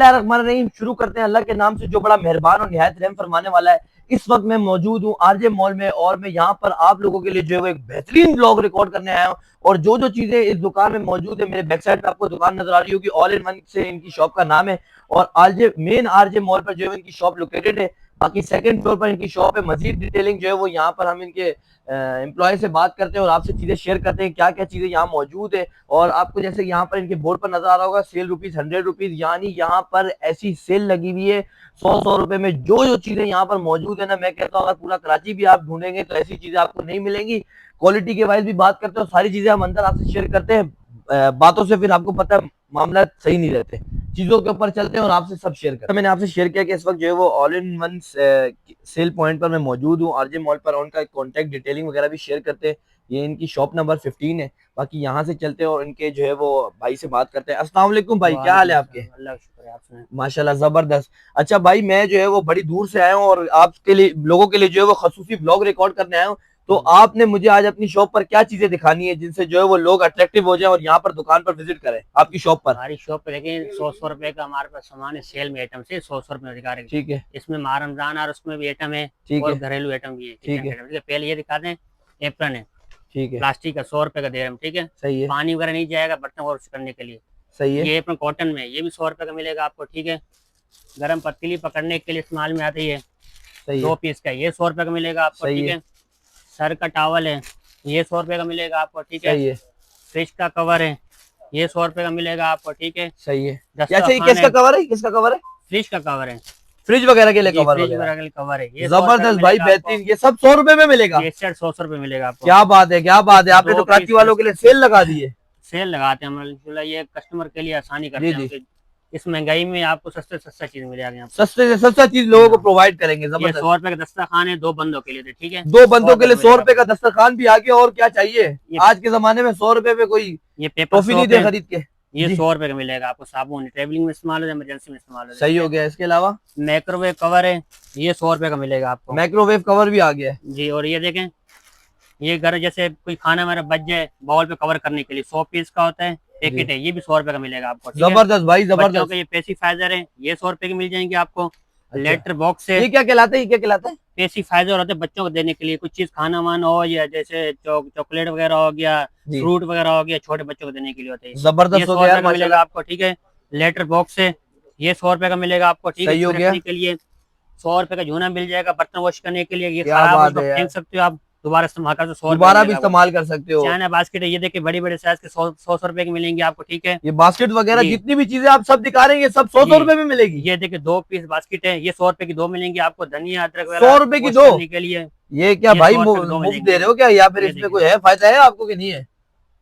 बिस्मिल्लाहिर्रहमानिर्रहीम। शुरू करते हैं अल्लाह के नाम से जो बड़ा मेहरबान और निहायत रहम फरमाने वाला है। इस वक्त मैं मौजूद हूँ आरजे मॉल में और मैं यहाँ पर आप लोगों के लिए जो है वो एक बेहतरीन ब्लॉग रिकॉर्ड करने आया हूँ। और जो जो चीजें इस दुकान में मौजूद है, मेरे बैक साइड पे आपको दुकान नजर आ रही होगी, ऑल इन वन से इनकी शॉप का नाम है। और आरजे मॉल पर जो है इनकी शॉप लोकेटेड है। बाकी सेकंड फ्लोर पर इनकी शॉप है। मजीद डिटेलिंग जो है वो यहाँ पर हम इनके एम्प्लॉय से बात करते हैं और आपसे चीजें शेयर करते हैं क्या क्या चीजें यहाँ मौजूद है। और आपको जैसे यहाँ पर इनके बोर्ड पर नजर आ रहा होगा सेल रुपीज 100 रुपीज, यानी यहाँ पर ऐसी सेल लगी हुई है 100 रुपए में जो जो चीजें यहाँ पर मौजूद है ना, मैं कहता हूँ अगर पूरा कराची भी आप ढूंढेंगे तो ऐसी चीजें आपको नहीं मिलेंगी। क्वालिटी के वाइज भी बात करते हैं और सारी चीजें हम अंदर आपसे शेयर करते हैं। बातों से फिर आपको पता है मामला सही नहीं रहते, चीजों के ऊपर चलते हैं और आपसे सब शेयर करते हैं। मैंने आपसे शेयर किया कि इस वक्त जो है वो all in one cell point पर मैं मौजूद हूँ आरजे मॉल पर। उनका कॉन्टैक्ट डिटेलिंग वगैरह भी शेयर करते हैं। ये इनकी शॉप नंबर 15 है। बाकी यहाँ से चलते हैं और इनके जो है वो भाई से बात करते हैं। अस्सलाम वालेकुम भाई, क्या हाल है आपके? अल्लाह का शुक्र है, आप सुनाएं। माशाल्लाह जबरदस्त। अच्छा भाई, मैं जो है वो बड़ी दूर से आया हूँ और आपके लिए लोगों के लिए जो है वो खसूसी ब्लॉग रिकॉर्ड करने आया हूँ। तो आपने मुझे आज अपनी शॉप पर क्या चीजें दिखानी है जिनसे जो है वो लोग अट्रैक्टिव हो जाए और यहाँ पर दुकान पर विजिट करें आपकी शॉप पर? हमारी शॉप पे देखिए 100 रुपए का हमारे पास सामान है, सेल में आइटम से 100 रुपए में दिखा रहे हैं। ठीक है, इसमें माह रमजान और उसमें भी आइटम है ठीक और है, घरेलू आइटम भी है। ठीक है, ठीक है, पहले ये दिखा दें। एप्रन है, ठीक है, प्लास्टिक का 100 रुपए का दे रहे हैं हम। ठीक है, सही है, पानी वगैरह नहीं जाएगा बर्तन वॉश करने के लिए। सही है, ये एप्रन कॉटन में, ये भी 100 रुपए का मिलेगा आपको। ठीक है, गर्म पतीली पकड़ने के लिए इस्तेमाल में आती है, सही 2 है, पीस का, ये 100 रुपए का मिलेगा आपको। सही ठीक है, है, सर का टॉवल है, ये 100 रुपए का मिलेगा आपको। ठीक है, सही है, फ्रिज का कवर है, ये 100 रुपए का मिलेगा आपको। ठीक है, सही है। अच्छा, ये दस्तरखान किसका है, कवर है? किसका कवर है? फ्रिज का कवर है फ्रिज वगैरह के लिए जी, कवर फ्रिज वगैरह? वगैरह के लिए कवर है, ये 100 रुपए का जबरदस्त भाई, मिलेगा आपको। बेहतरीन। ये सब 100 रुपए में मिलेगा? ये सेट 100 रुपए मिलेगा आपको। क्या बात है, क्या बात है, आपने तो 2 कराची पीस वालों के लिए सेल लगा दी है। सेल लगाते हैं हम अल्हम्दुलिल्लाह, ये कस्टमर के लिए आसानी जी करते हैं जी, कि इस महंगाई में आपको सस्ते से सस्ता चीज मिलेगा यहाँ पे। सस्ते से सस्ता चीज लोगों को प्रोवाइड करेंगे। ये 100 जबरदस्त। रुपए का दस्तरखान है, 2 बंदों के लिए थे। ठीक है, 2 100 बंदों के रुपए लिए का 100 मिलेगा रुपए का आपको। दस्तरखान भी आ गया, और क्या चाहिए? ये आज के जमाने में 100 रुपए में कोई ये पेपर टॉफी नहीं सोप दे है, खरीद के। ये जी, 100 रुपए का मिलेगा आपको। साबुन ट्रेवलिंग में इस्तेमाल हो, इमरजेंसी में इस्तेमाल हो। सही ठीक हो है, गया। इसके अलावा माइक्रोवेव कवर है, ये 100 रुपए का मिलेगा आपको माइक्रोवेव कवर भी आ गया है। जी। और ये देखें, ये घर जैसे कोई खाना हमारा बच जाए बाउल पे कवर करने के लिए 100 पीस का होता है, जी, पैकेट है, ये भी 100 रुपए का मिलेगा आपको। ठीक है, जबरदस्त भाई, बच्चों जबरदस्त। के ये पेसिफाइजर है, ये 100 रुपए की मिल जाएंगे आपको। अच्छा, लेटर बॉक्स है, ये क्या कहलाता है? ये क्या कहलाता है? पेसिफाइजर होते हैं बच्चों को देने के लिए, कुछ चीज खाना वाना हो या जैसे चॉकलेट वगैरह हो गया, जी, फ्रूट वगैरह हो गया, छोटे बच्चों को देने के लिए होते हैं। ये जबरदस्त हो 100 गया रुपए यार, का मिलेगा माशाल्लाह। आपको। ठीक है, लेटर बॉक्स है, ये 100 रुपए का मिलेगा आपको। ठीक है, सही हो इसमें गया। रखने के लिए 100 रुपए का झूना मिल जाएगा बर्तन वॉश करने के लिए। ये क्या खराब बात उसको है यार, फेंक सकते हो आप, दोबारा इस्तेमाल कर सकते हो, 100 रुपए का दोबारा भी मिलेगा वो। इस्तेमाल कर सकते हो। चाइना बास्केट है, ये देखिए बड़ी बड़े साइज के 100 रुपए की मिलेंगी आपको। ठीक है ये बास्केट वगैरह जी जितनी भी चीजें आप सब दिखा रहे हैं, ये सब 100 जी, रुपए में मिलेगी? ये देखिए 2 पीस बास्केट है, ये 100 रुपए की 2 मिलेंगी आपको। धनिया अदरक 100 वगैरह रुपए की वॉश 2? करने के लिए ये क्या ये भाई 100 रुपए की 2 मुफ्त दे मिलेंगी। रहे हो क्या, या फिर ये इसमें देखिए कोई है फायदा है आपको कि नहीं है?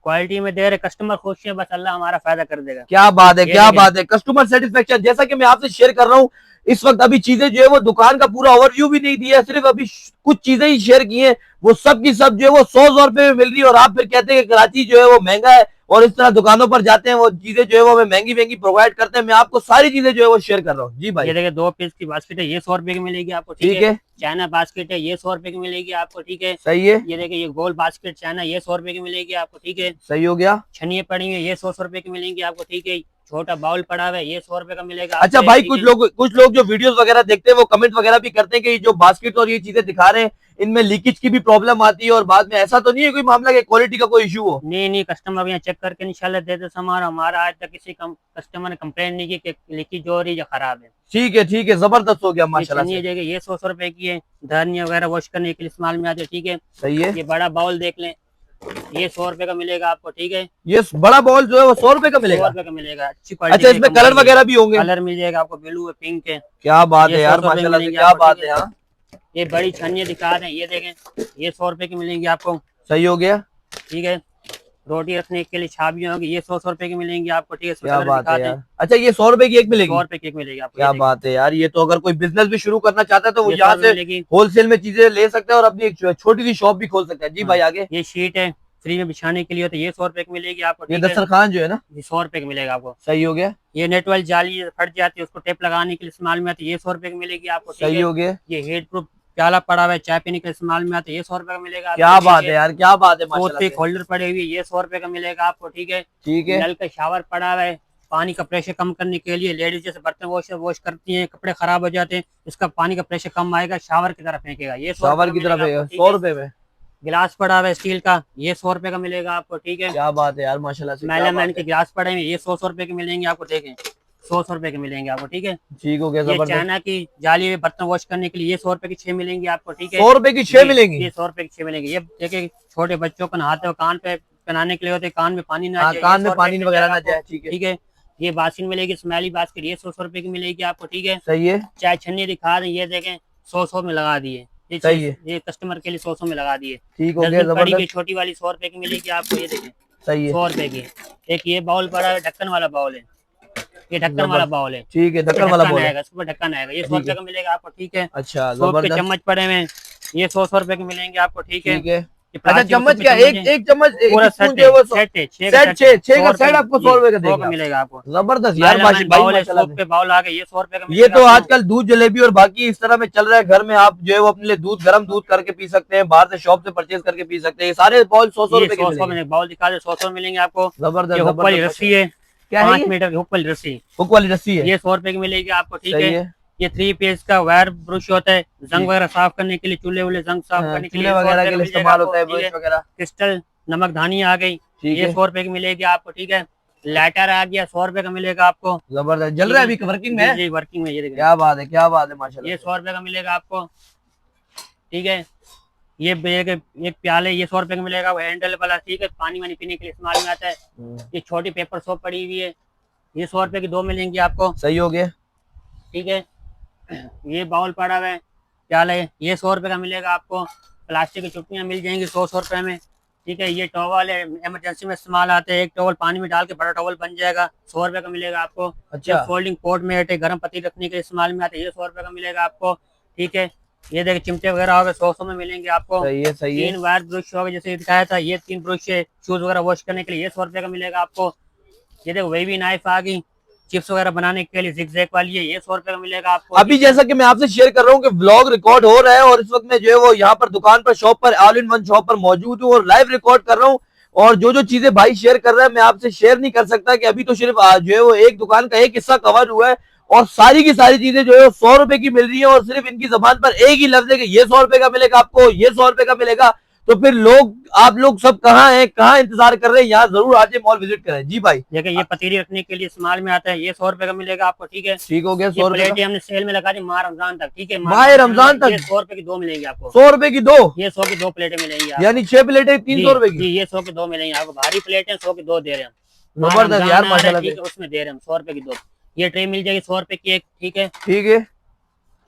क्वालिटी में दे रहे, कस्टमर खुश है, बस अल्लाह हमारा फायदा कर देगा। क्या बात है, ये क्या देखिए, बात है। कस्टमर सेटिस्फेक्शन, जैसा कि मैं आपसे शेयर कर रहा हूँ इस वक्त, अभी चीजें जो है वो दुकान का पूरा ओवरव्यू भी नहीं दिया, सिर्फ अभी कुछ चीजें ही शेयर की हैं। वो सब की सब जो है वो 100 रुपए में मिल रही है और आप फिर कहते हैं कि कराची जो है वो महंगा है, और इस तरह दुकानों पर जाते हैं वो चीजें जो है वो हमें महंगी महंगी प्रोवाइड करते हैं। मैं आपको सारी चीजें जो है वो शेयर कर रहा हूँ। जी भाई, ये देखिए 2 पीस की बास्केट है, ये 100 रुपए की मिलेगी आपको। ठीक ठीक है, है, चाइना बास्केट है, ये 100 रुपए की मिलेगी आपको। ठीक है, सही है, ये देखिए ये गोल बास्केट चाइना, ये 100 रुपए की मिलेगी आपको। ठीक है, सही हो गया। छनिए पड़ी हुई है, ये 100 रुपए की मिलेंगी आपको। ठीक है, छोटा बाउल पड़ा हुआ है, ये 100 रुपए का मिलेगा अच्छा आपको। भाई, ठीक कुछ लोग जो वीडियोस वगैरह देखते हैं वो कमेंट वगैरह भी करते हैं कि ये जो बास्केट और ये चीजें दिखा रहे हैं इनमें लीकेज की भी प्रॉब्लम आती है, और बाद में ऐसा तो नहीं है कोई मामला कि क्वालिटी का कोई इशू हो? नहीं, कस्टमर यहाँ चेक करके इंशाल्लाह देते सामान। हमारा आज तक किसी कस्टमर ने कंप्लेन नहीं की कि लीकेज हो रही है या खराब है। ठीक है, जबरदस्त हो गया ये माशाल्लाह छनिए से। जगह ये 100 रुपए की है, धनिया वगैरह वॉश करने के लिए इस्तेमाल में आते हैं। ठीक है, सही है, ये बड़ा बाउल देख लें, ये 100 रुपए का मिलेगा आपको। ठीक है, ये बड़ा बॉल जो है वो 100 रुपए का 100 मिलेगा? रुपए का मिलेगा, अच्छी क्वालिटी। अच्छा, इसमें कलर वगैरह भी होंगे? कलर मिल जाएगा आपको, ब्लू है, पिंक है। क्या बात ये है यार, 100 रुपए माशाल्लाह से, मिलेंगे क्या आपको। बात ठीक है। है, हाँ, ये बड़ी छनिए दिखा रहे हैं, ये देखें, ये 100 रुपए की मिलेंगी आपको। सही हो गया। ठीक है, रोटी रखने के लिए छाबियां होगी, ये 100 रुपए की मिलेंगी आपको। ठीक है, इसमें क्या कलर बात दिखा है दें। यार। अच्छा, ये 100 रुपए की एक 100 मिलेगी? रुपए की एक मिलेगी आपको। क्या बात है यार, ये तो अगर कोई बिजनेस भी शुरू करना चाहता है तो वो ये यहाँ 100 से मिलेगी। होलसेल में चीजें ले सकते हैं और अपनी एक छोटी सी शॉप भी खोल सकते हैं। जी भाई, आगे। ये शीट है, फ्री में बिछाने के लिए होता है, ये 100 रुपए की मिलेगी आपको। ये ठीक है, दस्तरखान जो है ना, ये 100 रुपए की मिलेगा आपको। सही हो गया, ये नेट वाली जाली फट जाती है, उसको टेप लगाने के लिए इस्तेमाल में आती है, ये 100 रुपए की मिलेगी आपको। ठीक सही है, हो गया। ये हेड प्रूफ प्याला पड़ा हुआ है, चाय पीने के इस्तेमाल में आता है, ये 100 रुपए का मिलेगा आपको। क्या बात है यार, क्या बात है, माशाल्लाह टूथपिक से। होल्डर पड़े हुए, ये 100 रुपए का मिलेगा आपको। ठीक है, ठीक है, नल का शावर पड़ा हुआ है, पानी का प्रेशर कम करने के लिए लेडीज जैसे बर्तन वॉश करती हैं, कपड़े खराब हो जाते हैं, इसका पानी का प्रेशर कम आएगा, शावर की तरफ फेंकेगा। ये 100 शावर रुपए की का तरफ मिलेगा है आपको, ठीक 100 है। रुपए में। गिलास पड़ा हुआ है स्टील का, ये 100 रुपए का मिलेगा आपको, ठीक है। क्या बात है यार, माशाल्लाह से, क्या मेलामैन बात के है। गिलास पड़े हैं, ये 100 रुपए के मिलेंगे आपको, देखें 100 रुपए के मिलेंगे आपको, ठीक है। ठीक हो गया, ये जबरदस्त। चाइना की जाली हुई बर्तन वॉश करने के लिए ये 100 रुपए की 6 मिलेंगी आपको, ठीक है। 100 रुपए की 6 मिलेंगी। ये 100 रुपए की 6 मिलेंगी। ये देखिए छोटे बच्चों को नहाते हुए कान पे पहनाने के लिए होते हैं, कान में पानी ना हाँ, जाए, कान ये में 100 रुपए पानी की वगैरह मिलेगा ना आपको, जाए, ठीक है। ठीक है। ये बासिन मिलेगी स्मेली बास्केट, ये 100 रुपए की मिलेगी आपको, ठीक है। सही है, चाय छन्नी दिखा दें, ये देखें 100 में लगा दिए, ये सही है। ये कस्टमर के लिए 100 में लगा दिए। ठीक हो गया, डस्टबिन पड़ी हुई जबरदस्त। छोटी वाली 100 रुपए की मिलेगी आपको, ये देखें सही है, 100 रुपए की। एक ये बाउल पड़ा है, ढक्कन वाला बाउल है, ये ढक्कन वाला बाउल है, ठीक है, ढक्कन वाला बोल। आएगा, इसके ऊपर ढक्कन आएगा, ये 100 रुपए का मिलेगा आपको, ठीक है। अच्छा, सोप के जबरदस्त। चम्मच पड़े हुए हैं, ये 100 रुपए के मिलेंगे आपको, ठीक है। ठीक है। ये अच्छा, प्लास्टिक चम्मच के क्या, चम्मच एक चम्मच, एक पूरा स्पून सेट जो है वो सेट है, सेट छह का सेट आपको 100 रुपए का 100 देंगे का आप। मिलेगा आपको। जबरदस्त यार, भाई बाउल है, माशाल्लाह सोप से। के बाउल आ गए, ये 100 रुपए का ये मिलेगा तो आपको। आजकल दूध जलेबी और बाकी इस तरह में चल रहा है, घर में आप जो है वो अपने लिए दूध, गर्म दूध करके पी सकते हैं, बाहर से शॉप से परचेज करके पी सकते हैं। ये सारे बॉल 100 ये रुपए के 100 मिलेंगे। में बाउल दिखा दे, 100 मिलेंगे आपको। जबरदस्त, ये हुक वाली जबरदस्त। रस्सी है, क्या है 5 ये? मीटर की हुक वाली रस्सी, हुक वाली रस्सी है। ये 100 रुपए की मिलेगी आपको, ठीक सही है। है। ये 3 पीस का वायर ब्रश होता है, जंग वगैरह साफ करने के लिए, चूल्हे वूल्हे जंग साफ करने के लिए, चूल्हे 100 वगैरह रुपए के का लिए मिलेगा इस्तेमाल आपको, होता है, ठीक ब्रश वगैरह। क्रिस्टल नमकदानी आ गई, ठीक ये है। 100 रुपए की मिलेगी आपको, ठीक है। लाइटर आ गया, 100 रुपए का मिलेगा आपको। जबरदस्त, जल रहा है अभी, वर्किंग में है। जी वर्किंग में, ये देखिए क्या बात है, क्या बात है, माशाल्लाह ये से। 100 रुपए का मिलेगा आपको, ठीक है। ये एक प्याले, ये 100 रुपए का मिलेगा, वो हैंडल वाला, ठीक है, पानी वानी पीने के लिए इस्तेमाल में आता है। ये छोटी पेपर सोप पड़ी हुई है, ये 100 रुपए की 2 मिलेंगी आपको, सही हो गया। ठीक है। ये बाउल पड़ा हुआ है, प्याला है, ये 100 रुपए का मिलेगा आपको। प्लास्टिक की चुटकियाँ मिल जाएंगी 100 रुपए में, ठीक है। ये टॉवल है, इमरजेंसी में इस्तेमाल आते हैं, एक टॉवल पानी में डाल के बड़ा टॉवल बन जाएगा, 100 रुपए का मिलेगा आपको। अच्छा। ये फोल्डिंग पोर्ट में है, गर्म पत्ती रखने के इस्तेमाल में आते हैं, ये 100 रुपए का मिलेगा आपको, ठीक है। ये देखिए चिमटे वगैरह हो गए, 100 में मिलेंगे आपको। सही है, सही है। 3 वायर ब्रश हो गए, जैसे दिखाया था, ये 3 ब्रश है शूज वगैरह वॉश करने के लिए, ये 100 रुपए का मिलेगा आपको। ये देखो वेवी नाइफ आ गई, चिप्स वगैरह बनाने के लिए जिगजैग वाली है, ये 100 रुपए का मिलेगा आपको। अभी जैसा कि मैं आपसे शेयर कर रहा हूँ कि व्लॉग रिकॉर्ड हो रहा है और इस वक्त मैं जो है वो यहाँ पर दुकान पर, शॉप पर, ऑल इन वन शॉप पर मौजूद हूँ और लाइव रिकॉर्ड कर रहा हूँ। और जो चीजें भाई शेयर कर रहा है मैं आपसे शेयर नहीं कर सकता कि अभी तो सिर्फ जो है वो एक दुकान का एक हिस्सा कवर हुआ है और सारी की सारी चीजें जो है वो 100 रुपए की मिल रही है और सिर्फ इनकी जबान पर एक ही लफ्ज है कि ये 100 रुपए का मिलेगा आपको, ये 100 रुपए का मिलेगा। तो फिर आप लोग सब कहाँ हैं, कहाँ इंतजार कर रहे हैं, यहाँ जरूर आके मॉल विजिट करें। जी भाई, देखिए ये पतीली रखने के लिए इस्तेमाल में आता है, ये 100 रुपए का मिलेगा आपको, ठीक है। ठीक हो गया, 100 ये रुपए प्लेटें हमने सेल में लगा दी माह रमजान तक, ठीक है। माह रमजान तक? ये 100 रुपए की 2 मिलेंगी आपको, 100 रुपए की 2, ये 100 की 2 प्लेटें मिलेंगी आपको। यानी 6 प्लेटें 300 रुपए की। जी ये 100 की 2 मिलेंगी आपको, भारी प्लेटें 100 की 2 दे रहे हैं हम। जबरदस्त यार, रमजान आ रहा है, माशाल्लाह ठीक से। है, उसमें दे रहे हैं हम 100 रुपए की 2। ये ट्रे मिल जाएगी 100 रुपए की एक, ठीक है। ठीक है।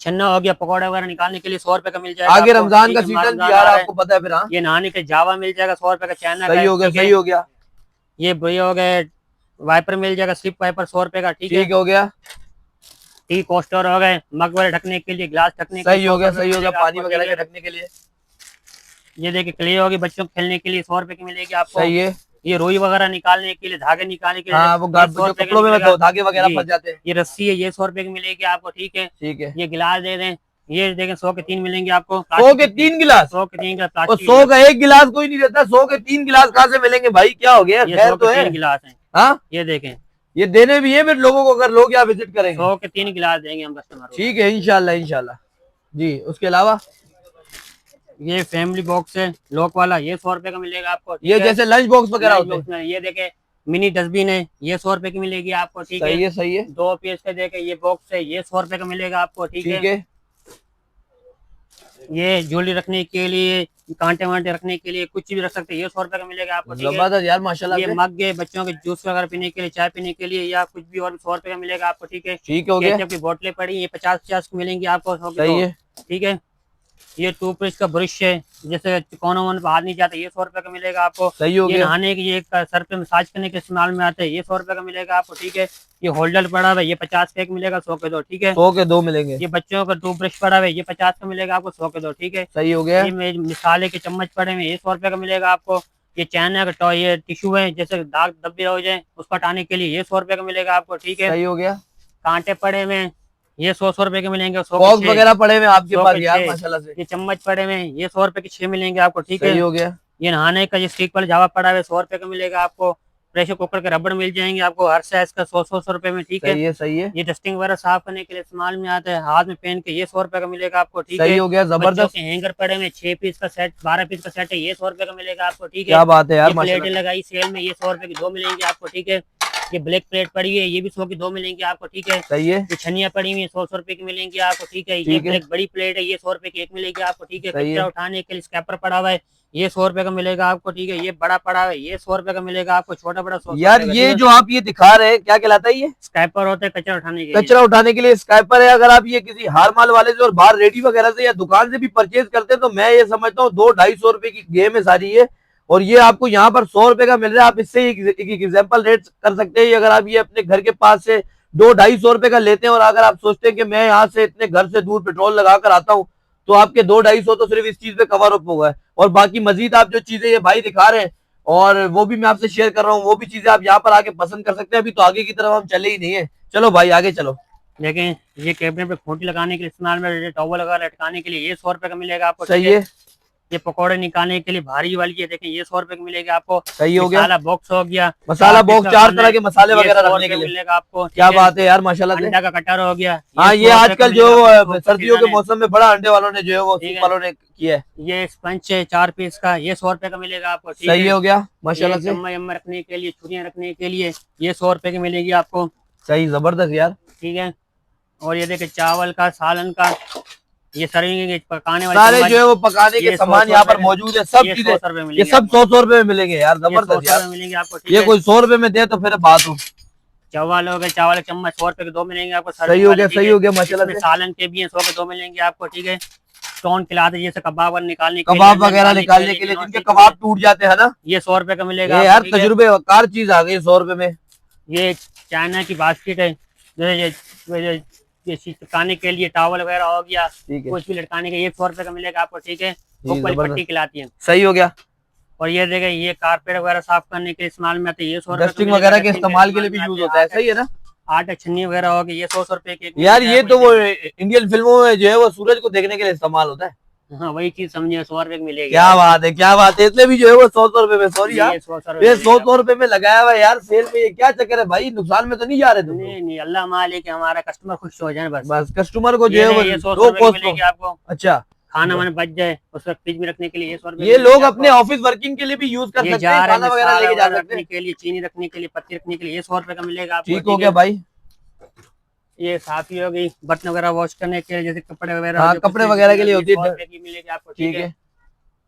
छन्ना हो गया, पकौड़ा वगैरह निकालने के लिए 100 रुपए का मिल जाएगा आगे आपको, रमजान ठीक का है, सीजन रमजान भी आ रहा आ है, रहा है। आपको पता है फिर। हाँ, ये नहाने के जावा मिल जाएगा 100 रुपए का, चाइना का सही है, हो गया, ठीक है। सही हो गया। ये हो गए वाइपर मिल जाएगा, स्लिप वाइपर 100 रुपए का, ठीक है। ठीक हो गया, टी कोस्टर हो गए, मग वगैरह ढकने के लिए, ग्लास ढकने के लिए सही हो 100 गया, रुपए सही हो गया, मिलेगा पानी आपको, वगैरह ठीक के है। रखने के लिए। ये देखिए क्ले होगी बच्चों को खेलने के लिए 100 रुपए की मिलेगी आपको। सही है। ये रुई वगैरह निकालने के लिए, धागे निकालने के लिए, हाँ, वो ये 100 जो रुपए का कपड़ों में मिलेगा। धागे वगैरह जी। फंस जाते हैं। ये रस्सी है, ये 100 रुपए की मिलेगी आपको, ठीक है। ठीक है। ये गिलास दे दें, ये देखें 100 के 3 मिलेंगे आपको। 100 के 3 गिलास? 100 के 3 गिलास और प्लास्टिक 100 का एक गिलास कोई नहीं देता, 100 के 3 गिलास कहाँ से मिलेंगे भाई, क्या हो गया? ये खैर 100 तो के है। 3 गिलास हैं, हाँ, ये देखें ये देने भी है फिर लोगों को, अगर लोग यहाँ विजिट करेंगे। 100 के 3 गिलास देंगे हम कस्टमर को। ठीक है, इंशाल्लाह, इंशाल्लाह जी। उसके अलावा ये फैमिली बॉक्स है लॉक वाला, ये 100 रुपए का मिलेगा आपको, ठीक ये है। जैसे लंच बॉक्स वगैरह लंच होते हैं। बॉक्स में ये देखे मिनी डस्टबिन है, ये 100 रुपए की मिलेगी आपको, ठीक सही है। है, सही है। 2 पीस का देखे ये बॉक्स है, ये 100 रुपए का मिलेगा आपको, ठीक ठीक है। है। ये ज्वेलरी रखने के लिए, कांटे वांटे रखने के लिए, कुछ भी रख सकते हैं, ये 100 रुपए का मिलेगा आपको, ठीक है। जबरदस्त यार, माशाल्लाह ये से। मग है बच्चों के जूस वगैरह पीने के लिए, चाय पीने के लिए, या कुछ भी और 100 रुपए का मिलेगा आपको, ठीक है। ठीक हो गया, केचप की बोतलें पड़ी, ये 50-50 की मिलेंगी आपको, 100 की सही 2, है। ठीक है। ये टूथब्रश का ब्रश है, जैसे कोनों वोनों पे हाथ नहीं जाता, ये 100 रुपए का मिलेगा आपको। सही हो ये गया। नहाने की, ये सर पे मसाज करने के इस्तेमाल में आता है, ये 100 रुपए का मिलेगा आपको, ठीक है। ये होल्डर पड़ा हुआ है, ये 50 का एक मिलेगा, 100 के 2, ठीक है। 100 के 2 मिलेंगे। ये बच्चों का टूथब्रश पड़ा हुआ है, ये 50 का मिलेगा आपको, 100 के 2, ठीक है। सही हो गया। ये मिसाले के चम्मच पड़े हुए, ये 100 रुपए का मिलेगा आपको। ये चाइना का टॉय, ये टिश्यू है, जैसे दाग धब्बे हो जाए उसको हटाने के लिए, ये 100 रुपए का मिलेगा आपको, ठीक है। सही हो गया। कांटे पड़े हुए, ये 100 रुपए के मिलेंगे, 100 के बॉक्स 6। वगैरह पड़े हुए आपके 100 पास के यार, 6। माशाल्लाह से। ये चम्मच पड़े हुए, ये 100 रुपए के 6 मिलेंगे आपको, ठीक है। सही हो गया। ये नहाने का ये स्टिक वाला जावा पड़ा हुआ है, 100 रुपए का मिलेगा आपको। प्रेशर कुकर के रबड़ मिल जाएंगे आपको हर साइज का 100 रुपए में, ठीक है। सही है, सही है, ये डस्टिंग वगैरह साफ करने के लिए इस्तेमाल में आता है, हाथ में पहन के ये 100 रुपए का मिलेगा आपको, ठीक सही है। हो गया, बच्चों जबरदस्त। के हैंगर पड़े में 6 पीस का सेट, 12 पीस का सेट है, ये 100 रुपए का मिलेगा आपको, ठीक है। क्या बात है यार, ये माशाल्लाह। प्लेटें लगाई सेल में, ये 100 रुपए की 2 मिलेंगी आपको, ठीक है। ये ब्लैक प्लेट पड़ी है, ये भी 100 की 2 मिलेंगी आपको, ठीक है। सही है, ये छनिया पड़ी हुई है, 100 रुपए की मिलेंगी आपको, ठीक है। ये ठीक है, ब्लैक बड़ी प्लेट है, ये 100 रुपए की 1 मिलेगी आपको, ठीक है। सही कचरा है। उठाने के लिए स्कैपर पड़ा हुआ है, ये 100 रुपए का मिलेगा आपको, ठीक है। ये बड़ा पड़ा हुआ है, ये 100 रुपए का मिलेगा आपको, छोटा बड़ा 100 यार रुपए का, ये ठीक जो आप ये दिखा रहे हैं क्या कहलाता है ये? स्कैपर होता है कचरा उठाने के लिए। कचरा उठाने के लिए स्काइपर है। अगर आप ये किसी हार माल वाले से और बाहर रेडी वगैरह से या दुकान से भी परचेज करते हैं तो मैं ये समझता हूँ 200-250 रुपए की गेम है सारी ये, और ये आपको यहाँ पर 100 रुपए का मिल रहा है। आप इससे एक एग्जाम्पल रेट कर सकते हैं। अगर आप ये अपने घर के पास से 200-250 रुपए का लेते हैं और अगर आप सोचते हैं कि मैं यहाँ से इतने घर से दूर पेट्रोल लगा कर आता हूँ तो आपके 200-250 तो सिर्फ इस चीज पे कवर अप होगा, और बाकी मजीद आप जो चीजें ये भाई दिखा रहे हैं और वो भी मैं आपसे शेयर कर रहा हूँ, वो भी चीजें आप यहाँ पर आके पसंद कर सकते हैं। अभी तो आगे की तरफ हम चले ही नहीं है, चलो भाई आगे चलो। देखें ये कैबिनेट पे खूंटी लगाने के लिए इस्तेमाल में, टॉवल वगैरह लटकाने के लिए ये 100 रुपए का मिलेगा आपको, सही ठीक है, ये पकौड़े निकालने के लिए भारी वाली है, देखें ये 100 रुपए की मिलेगी आपको। सही हो गया। मसाला बॉक्स हो गया, मसाला बॉक्स, 4 तरह के मसाले ये वगैरह 100 रखने के रुपए लिए मिलेगा आपको, ठीक क्या है। बात है यार, माशाल्लाह से। अंडा का कटर हो गया, हाँ, ये 100 रुपए का आजकल जो मिलेगा आपको, सर्दियों के सीजन है। मौसम में बड़ा अंडे वालों ने जो है वो ठीक सूप है। वालों ने किया है। ये स्पंज है 4 पीस का, ये 100 रुपए का मिलेगा आपको, ठीक सही है। हो गया माशाल्लाह ये से, चम्मच वम्मच रखने के लिए, छुरियां रखने के लिए ये 100 रुपए की मिलेगी आपको, सही, जबरदस्त यार। ठीक है। और ये देखे चावल का, सालन का, ये सर्विंग पकाने वाले सारे चम्मच, जो है वो पकाने के ये 100 सामान यहाँ पर रुपए मौजूद है, सब ये चीजें 100 रुपए ये मिलेंगे सब आपको। 100-100 रुपए में मिलेंगे यार, ये 100 जबरदस्त यार। रुपए मिलेंगे आपको, ठीक ये है। कोई 100 रुपए में दे तो फिर बात हो। चावल हो गए, चावल के चम्मच 100 रुपए के 2 मिलेंगे आपको, सही हो गया, सही हो गया माशाल्लाह इसमें से। सालन के भी हैं 100 के 2 मिलेंगे आपको, ठीक है। स्टोन खिलाते जैसे कबाब निकालने के लिए, कबाब वगैरह निकालने के लिए जिनके कबाब टूट जाते हैं ना, ये 100 रुपए का मिलेगा ये आपको, यार ठीक है। तजुर्बे कार चीज आ गई 100 रुपए में। ये चाइना की बास्केट है, ये चिपकाने के लिए टॉवल वगैरह हो गया, ठीक है, कुछ भी लटकाने के, ये 100 रुपए का मिलेगा आपको, ठीक है। जी, ऊपर जबरदस्त। पट्टी खिलाती है। सही हो गया। और ये देखें ये कारपेट वगैरह साफ करने के इस्तेमाल में आते हैं, ये 100 रुपए का डस्टिंग मिलेगा, वगैरह के डस्टिंग इस्तेमाल के लिए भी इस्तेमाल यूज में होता है, आते हैं। सही है ना आटा छन्नी वगैरह हो गई, ये 100 रुपए की यार। ये तो वो इंडियन फिल्मों में जो है वो सूरज को देखने के लिए इस्तेमाल होता है। हाँ वही चीज समझिए, 100 रुपए की मिलेगी। क्या बात है, क्या बात है। इसमें भी जो है वो 100 रुपए में, सॉरी यार, ये 100 ये 100 रुपए में लगाया हुआ है यार सेल में। ये क्या चक्कर है भाई, नुकसान में तो नहीं जा रहे तुम? नहीं नहीं, अल्लाह मालिक है, हमारा कस्टमर खुश हो जाए बस। बस कस्टमर को जो ये है वो नहीं, ये 100 लो रुपए की कॉस्ट मिलेगी को। आपको, अच्छा, खाना वाना बच जाए उसका फ्रिज में रखने के लिए ये 100 रुपए ये लोग अपने ऑफिस वर्किंग के लिए भी यूज कर ये सकते जार हैं, है, खाना वगैरह लेके जा सकते रखने हैं। के लिए, चीनी रखने के लिए, पत्ती रखने के लिए, ये 100 रुपए का मिलेगा आपको, ठीक हो है। गया भाई। ये साफी हो गई, बर्तन वगैरह वॉश करने के लिए, जैसे कपड़े वगैरह, हाँ, जो कपड़े कुछ वगैरह के लिए ये होती है। 100 रुपए की मिलेगी आपको, ठीक ठीक है। है,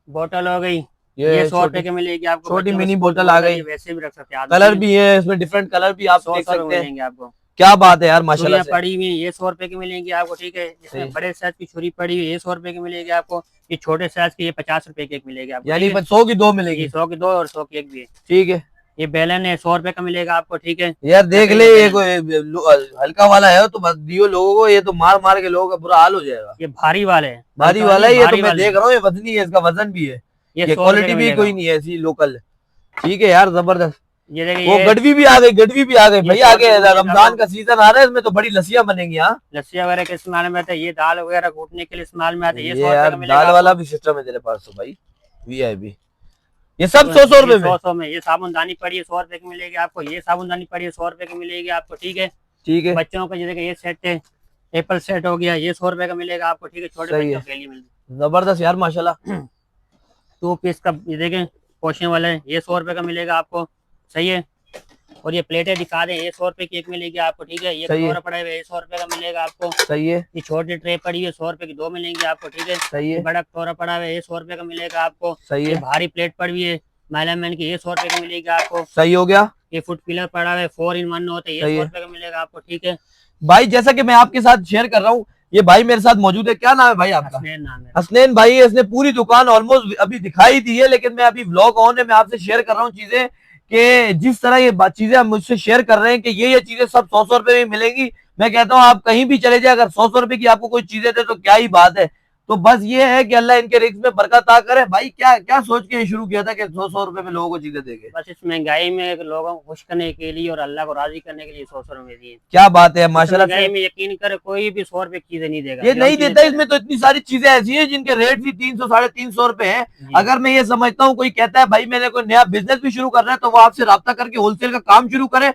बोतल हो गई, ये ये 100 रुपए छोटी की मिलेगी आपको, छोटी बच्चों को मिनी स्कूल बोतल आ गई। ये वैसे भी रख सकते हैं, कलर भी है इसमें, डिफरेंट कलर भी आप 100 देख सकते हैं। मिलेंगे आपको। क्या बात है यार माशाल्लाह छुरियां से। पड़ी हुई हैं, ये 100 रुपए की मिलेंगी आपको, ठीक है। सही। इसमें बड़े साइज की छुरी पड़ी हुई है, ये 100 रुपए की मिलेगी आपको। ये छोटे साइज की ये 50 रुपए की एक मिलेगी आपको, यानी ठीक है। 100 की 2 ये मिलेगी। 100 की 2 और 100 की 1 भी है। ठीक है ये बेलन है, 100 रुपए का मिलेगा आपको, ठीक है। यार, देख ले लकड़ी ये का कोई हल्का वाला है तो बस दियो लोगों को, ये तो मार मार के लोगों का बुरा हाल हो जाएगा। ये भारी वाले है, भारी वाला है ये तो भारी मैं वाले देख रहा हूँ, ये वजनी है, इसका वजन भी है, ये ये 100 रुपए क्वालिटी का भी मिलेगा। कोई नहीं है ऐसी लोकल। ठीक है यार, जबरदस्त। ये देखिए वो ये गडवी भी आ गई, गडवी भी आ गई ये भाई। 100 आगे रुपए का रमजान का सीजन आ रहा है, इसमें तो बड़ी लस्सियां बनेंगी। हाँ, लस्सी वगैरह के इस्तेमाल में आते हैं, ये दाल वगैरह कूटने के लिए इस्तेमाल में आते हैं, ये 100 ये रुपए यार का मिलेगा दाल आपको। वाला भी सिस्टम है तेरे पास तो भाई, वीआईपी। ये सब 100 रुपए में। 100 में। ये साबुनदानी पड़ी है 100 रुपए की मिलेगी आपको, ये साबुनदानी पड़ी है 100 रुपए की मिलेगी आपको, ठीक है। ठीक है, बच्चों का जैसे कि ये सेट है, एप्पल सेट हो गया, ये 100 रुपए का मिलेगा आपको, ठीक है। छोटे सही है। बच्चों के लिए मिलता जबरदस्त यार माशाल्लाह। है। 2 पीस का ये देखें पोषण वाला है, ये 100 रुपए का मिलेगा आपको, सही है। और ये प्लेटें दिखा दें, ये 100 रुपए की एक मिलेगी आपको, ठीक है। ये सही है। कटोरा पड़ा है, ये 100 रुपए का मिलेगा आपको। सही है, ये छोटी ट्रे पड़ी है 100 रुपए की 2 मिलेंगी आपको, ठीक है। सही ये है, बड़ा कटोरा पड़ा है, ये 100 रुपए का मिलेगा आपको। सही ये है, भारी प्लेट पड़ी हुई है मैलामैन की, ये 100 रुपए की मिलेगी आपको। सही हो गया ये फुट पिलर पड़ा है 4 in 1 होता है, ये सही 100 है। रुपए का मिलेगा आपको, ठीक है। भाई। जैसा कि मैं आपके साथ शेयर कर रहा हूँ, ये भाई मेरे साथ मौजूद है। क्या नाम है भाई आपका? हसनैन नाम है। हसनैन भाई है। इसने पूरी दुकान ऑलमोस्ट अभी दिखाई दी है, लेकिन मैं अभी व्लॉग ऑन है, मैं आपसे शेयर कर रहा हूँ चीजें कि जिस तरह ये चीजें आप मुझसे शेयर कर रहे हैं कि ये चीजें सब 100 रुपए में मिलेंगी। मैं कहता हूँ आप कहीं भी चले जाए, अगर 100 रुपए की आपको कोई चीजें दे तो क्या ही बात है। तो बस ये है कि अल्लाह इनके रिस्क में बरकत अता करे। भाई क्या क्या सोच के शुरू किया था कि 100 रुपए में लोगों को चीजें देंगे? बस इस महंगाई में लोगों को खुश करने के लिए और अल्लाह को राजी करने के लिए 100 रुपए दिए। क्या बात है इस माशाल्लाह महंगाई से। में यकीन कर कोई भी 100 रुपए की चीजें नहीं देगा। ये जो नहीं चीजें देता, इसमें तो इतनी सारी चीजें ऐसी हैं जिनके रेट भी 300 350 रुपए हैं। जी। अगर मैं ये समझता हूँ कोई कहता है भाई मैंने कोई नया बिजनेस भी शुरू करना है तो वो आपसे राब्ता करके होलसेल का काम शुरू करे